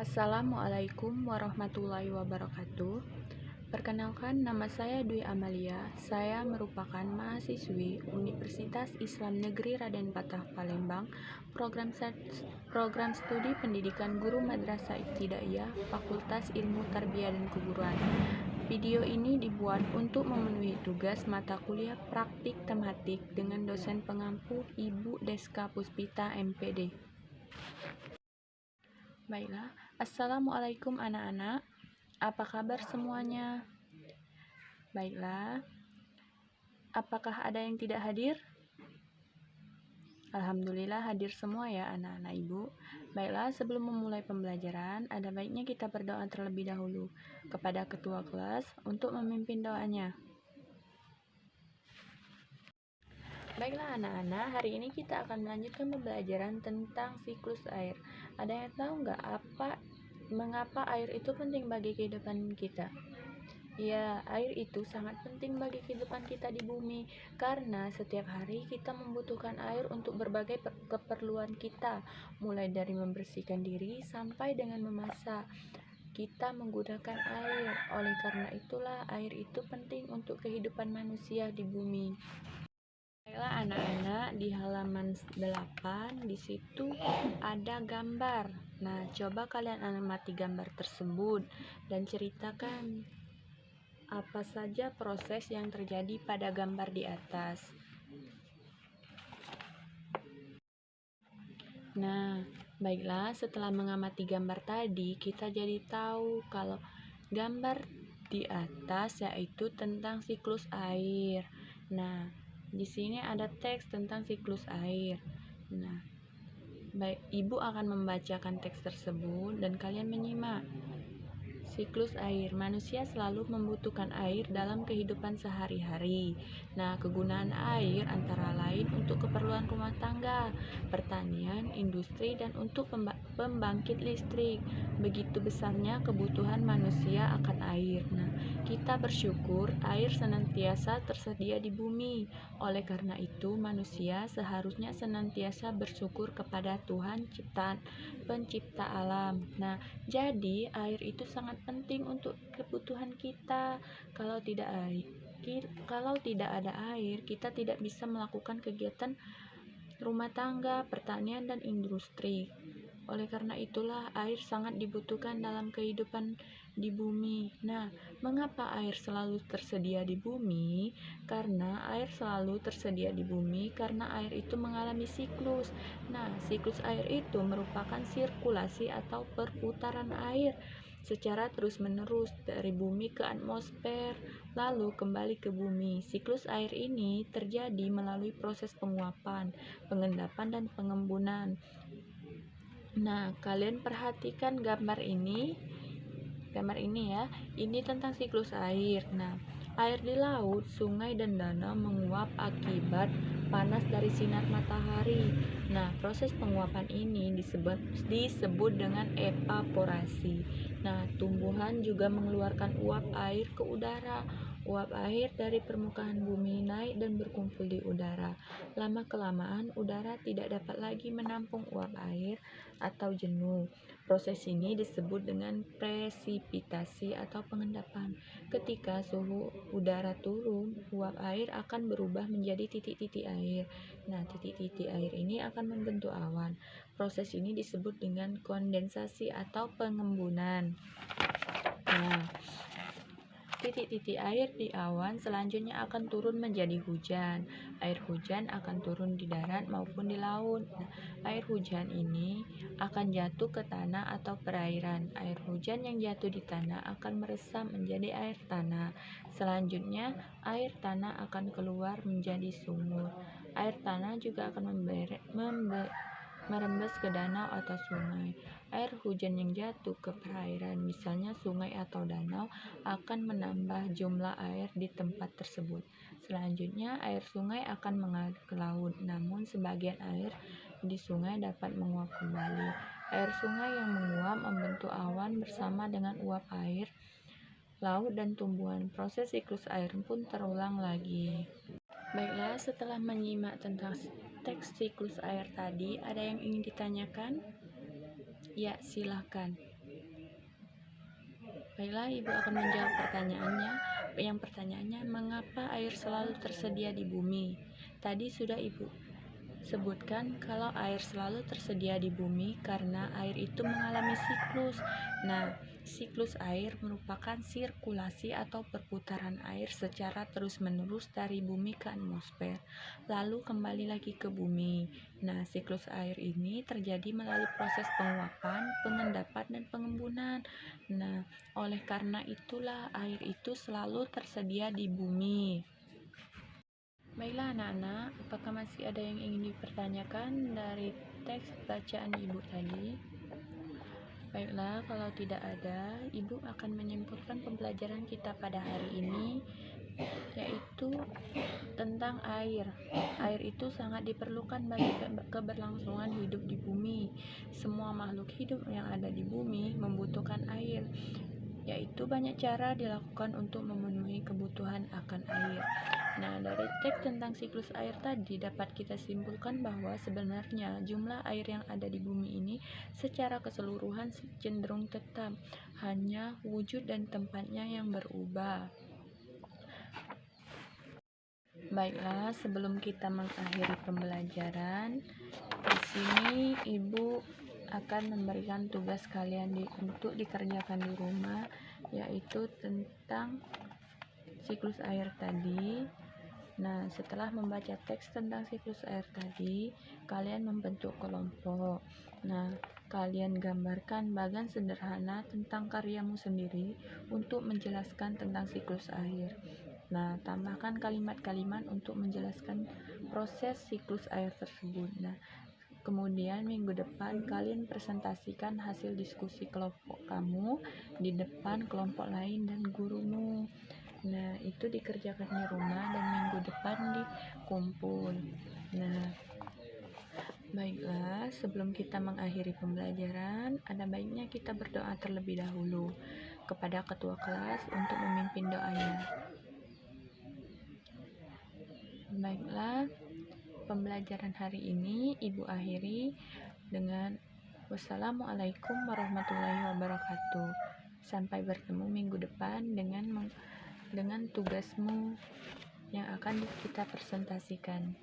Assalamualaikum warahmatullahi wabarakatuh. Perkenalkan, nama saya Dwi Amalia. Saya merupakan mahasiswi Universitas Islam Negeri Raden Patah Palembang, program studi pendidikan guru Madrasah Ibtidaiyah, Fakultas Ilmu Tarbiyah dan Keguruan. Video ini dibuat untuk memenuhi tugas mata kuliah praktik tematik dengan dosen pengampu Ibu Deska Puspita MPD. Baiklah, Assalamualaikum anak-anak. Apa kabar semuanya? Baiklah, apakah ada yang tidak hadir? Alhamdulillah hadir semua ya anak-anak ibu. Baiklah, sebelum memulai pembelajaran, ada baiknya kita berdoa terlebih dahulu kepada ketua kelas untuk memimpin doanya. Baiklah anak-anak, hari ini kita akan melanjutkan pembelajaran tentang siklus air. Ada yang tahu nggak mengapa air itu penting bagi kehidupan kita? Ya, air itu sangat penting bagi kehidupan kita di bumi karena setiap hari kita membutuhkan air untuk berbagai keperluan kita, mulai dari membersihkan diri sampai dengan memasak. Kita menggunakan air. Oleh karena itulah air itu penting untuk kehidupan manusia di bumi. Baiklah anak-anak, di halaman 8 di situ ada gambar. Nah, coba kalian amati gambar tersebut dan ceritakan apa saja proses yang terjadi pada gambar di atas. Nah, baiklah, setelah mengamati gambar tadi, kita jadi tahu kalau gambar di atas yaitu tentang siklus air. Nah, di sini ada teks tentang siklus air. Nah, baik, Ibu akan membacakan teks tersebut dan kalian menyimak. Siklus air. Manusia selalu membutuhkan air dalam kehidupan sehari-hari. Nah, kegunaan air antara lain untuk keperluan rumah tangga, pertanian, industri, dan untuk pembangkit listrik. Begitu besarnya kebutuhan manusia akan air. Nah, kita bersyukur air senantiasa tersedia di bumi. Oleh karena itu, manusia seharusnya senantiasa bersyukur kepada Tuhan pencipta alam. Nah, jadi air itu sangat penting untuk kebutuhan kita. Kalau tidak ada air, kita tidak bisa melakukan kegiatan rumah tangga, pertanian, dan industri. Oleh karena itulah air sangat dibutuhkan dalam kehidupan di bumi. Nah, mengapa air selalu tersedia di bumi? Karena air selalu tersedia di bumi karena air itu mengalami siklus. Nah, siklus air itu merupakan sirkulasi atau perputaran air secara terus-menerus dari bumi ke atmosfer, lalu kembali ke bumi. Siklus air ini terjadi melalui proses penguapan, pengendapan, dan pengembunan. Nah, kalian perhatikan gambar ini ya. Ini tentang siklus air. Nah, air di laut, sungai, dan danau menguap akibat panas dari sinar matahari. Nah, proses penguapan ini disebut dengan evaporasi. Nah, tumbuhan juga mengeluarkan uap air ke udara. Uap air dari permukaan bumi naik dan berkumpul di udara. Lama-kelamaan, udara tidak dapat lagi menampung uap air atau jenuh. Proses ini disebut dengan presipitasi atau pengendapan. Ketika suhu udara turun, uap air akan berubah menjadi titik-titik air. Nah, titik-titik air ini akan membentuk awan. Proses ini disebut dengan kondensasi atau pengembunan. Nah, titik-titik air di awan selanjutnya akan turun menjadi hujan. Air hujan akan turun di darat maupun di laut. Nah, air hujan ini akan jatuh ke tanah atau perairan. Air hujan yang jatuh di tanah akan meresap menjadi air tanah. Selanjutnya, air tanah akan keluar menjadi sumur. Air tanah juga akan merembes ke danau atau sungai. Air hujan yang jatuh ke perairan, misalnya sungai atau danau, akan menambah jumlah air di tempat tersebut. Selanjutnya, air sungai akan mengalir ke laut, namun sebagian air di sungai dapat menguap kembali. Air sungai yang menguap membentuk awan bersama dengan uap air laut dan tumbuhan. Proses siklus air pun terulang lagi. Baiklah, setelah menyimak tentang teks siklus air tadi, ada yang ingin ditanyakan? Ya, silakan. Baiklah, Ibu akan menjawab pertanyaannya. Yang pertanyaannya, mengapa air selalu tersedia di bumi? Tadi sudah Ibu sebutkan kalau air selalu tersedia di bumi karena air itu mengalami siklus. Nah, siklus air merupakan sirkulasi atau perputaran air secara terus-menerus dari bumi ke atmosfer, lalu kembali lagi ke bumi. Nah, siklus air ini terjadi melalui proses penguapan, pengendapan, dan pengembunan. Nah, oleh karena itulah air itu selalu tersedia di bumi. Baiklah anak-anak, apakah masih ada yang ingin dipertanyakan dari teks bacaan Ibu tadi? Baiklah, kalau tidak ada, Ibu akan menyimpulkan pembelajaran kita pada hari ini, yaitu tentang air. Air itu sangat diperlukan bagi keberlangsungan hidup di bumi. Semua makhluk hidup yang ada di bumi membutuhkan air, yaitu banyak cara dilakukan untuk memenuhi kebutuhan akan air. Nah, dari teks tentang siklus air tadi dapat kita simpulkan bahwa sebenarnya jumlah air yang ada di bumi ini secara keseluruhan cenderung tetap, hanya wujud dan tempatnya yang berubah. Baiklah, sebelum kita mengakhiri pembelajaran, di sini Ibu akan memberikan tugas kalian untuk dikerjakan di rumah, yaitu tentang siklus air tadi. Nah, setelah membaca teks tentang siklus air tadi, kalian membentuk kelompok. Nah, kalian gambarkan bagan sederhana tentang karyamu sendiri untuk menjelaskan tentang siklus air. Nah, tambahkan kalimat-kalimat untuk menjelaskan proses siklus air tersebut. Nah, kemudian minggu depan kalian presentasikan hasil diskusi kelompok kamu di depan kelompok lain dan gurumu. Nah, itu dikerjakan di rumah dan minggu depan dikumpul. Nah, baiklah, sebelum kita mengakhiri pembelajaran, ada baiknya kita berdoa terlebih dahulu kepada ketua kelas untuk memimpin doanya. Baiklah, pembelajaran hari ini Ibu akhiri dengan wassalamualaikum warahmatullahi wabarakatuh. Sampai bertemu minggu depan dengan tugasmu yang akan kita presentasikan.